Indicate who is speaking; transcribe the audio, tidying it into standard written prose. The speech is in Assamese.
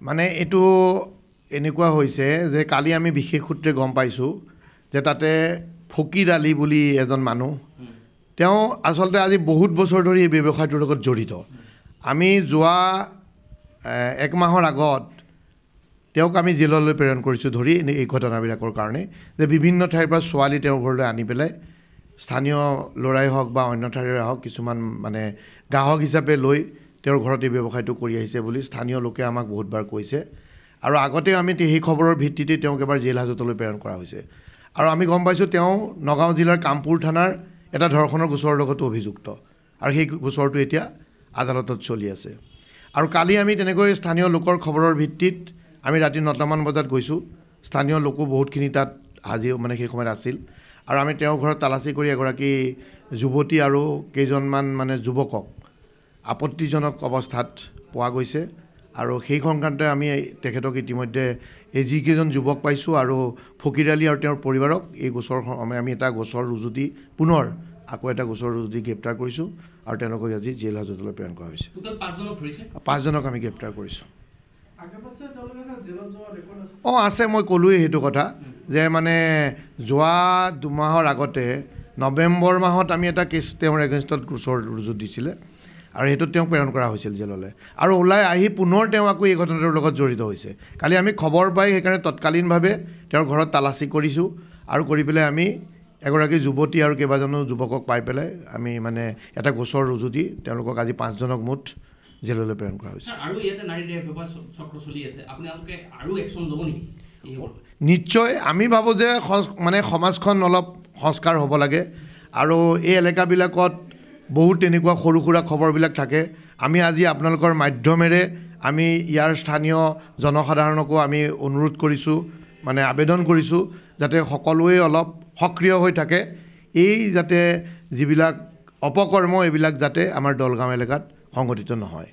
Speaker 1: মানে এইটো এনেকুৱা হৈছে যে কালি আমি বিশেষ সূত্ৰে গম পাইছোঁ যে তাতে ফকিৰ আলী বুলি এজন মানুহ তেওঁ আচলতে আজি বহুত বছৰ ধৰি এই ব্যৱসায়টোৰ লগত জড়িত আমি যোৱা এক মাহৰ আগত তেওঁক আমি জেললৈ প্ৰেৰণ কৰিছোঁ ধৰি এই ঘটনাবিলাকৰ কাৰণে যে বিভিন্ন ঠাইৰ পৰা ছোৱালী তেওঁৰ ঘৰলৈ আনি পেলাই স্থানীয় ল'ৰাই হওক বা অন্য ঠাইৰে হওক কিছুমান মানে গ্ৰাহক হিচাপে লৈ তেওঁৰ ঘৰত এই ব্যৱসায়টো কৰি আহিছে বুলি স্থানীয় লোকে আমাক বহুতবাৰ কৈছে আৰু আগতে আমি সেই খবৰৰ ভিত্তিতে তেওঁক এবাৰ জেল হাজতলৈ প্ৰেৰণ কৰা হৈছে আৰু আমি গম পাইছোঁ তেওঁ নগাঁও জিলাৰ কামপুৰ থানাৰ এটা ধৰ্ষণৰ গোচৰৰ লগতো অভিযুক্ত আৰু সেই গোচৰটো এতিয়া আদালতত চলি আছে আৰু কালি আমি তেনেকৈ স্থানীয় লোকৰ খবৰৰ ভিত্তিত আমি ৰাতি 9টামান বজাত গৈছোঁ স্থানীয় লোকো বহুতখিনি তাত হাজিৰ মানে সেই সময়ত আছিল আৰু আমি তেওঁৰ ঘৰত তালাচী কৰি এগৰাকী যুৱতী আৰু কেইজনমান মানে যুৱকক আপত্তিজনক অৱস্থাত পোৱা গৈছে আৰু সেই সংক্ৰান্তে আমি তেখেতক ইতিমধ্যে এই যিকেইজন যুৱক পাইছোঁ আৰু ফকিৰ আলী আৰু তেওঁৰ পৰিবাৰক এই গোচৰ আমি এটা গোচৰ ৰুজু দি পুনৰ আকৌ এটা গোচৰ ৰুজু দি গ্ৰেপ্তাৰ কৰিছোঁ আৰু তেওঁলোকক আজি জেল হাজতলৈ প্ৰেৰণ কৰা হৈছে 5জনক আমি গ্ৰেপ্তাৰ কৰিছোঁ আছে মই ক'লোৱেই সেইটো কথা যে মানে যোৱা 2 মাহৰ আগতে নৱেম্বৰ মাহত আমি এটা কেছ তেওঁৰ এগেইনষ্টত গোচৰ ৰুজু দিছিলে আৰু সেইটোত তেওঁক প্ৰেৰণ কৰা হৈছিল জেললৈ আৰু ওলাই আহি পুনৰ তেওঁ আকৌ এই ঘটনাটোৰ লগত জড়িত হৈছে কালি আমি খবৰ পাই সেইকাৰণে তৎকালীনভাৱে তেওঁৰ ঘৰত তালাচী কৰিছোঁ আৰু কৰি পেলাই আমি এগৰাকী যুৱতী আৰু কেইবাজনো যুৱকক পাই পেলাই আমি মানে এটা গোচৰ ৰুজু দি তেওঁলোকক আজি 5জনক মুঠ জেললৈ প্ৰেৰণ কৰা হৈছে
Speaker 2: আৰু ইয়াতে নাৰী ব্যৱহাৰ চক্ৰ চলি আছে আপোনালোকে আৰু একশ্যন ল'ব নেকি
Speaker 1: নিশ্চয় আমি ভাবোঁ যে মানে সমাজখন অলপ সংস্কাৰ হ'ব লাগে আৰু এই এলেকাবিলাকত বহুত তেনেকুৱা সৰু সুৰা খবৰবিলাক থাকে আমি আজি আপোনালোকৰ মাধ্যমেৰে আমি ইয়াৰ স্থানীয় জনসাধাৰণকো আমি অনুৰোধ কৰিছোঁ মানে আবেদন কৰিছোঁ যাতে সকলোৱে অলপ সক্ৰিয় হৈ থাকে এই যাতে যিবিলাক অপকৰ্ম এইবিলাক যাতে আমাৰ দলগাঁও এলেকাত সংঘটিত নহয়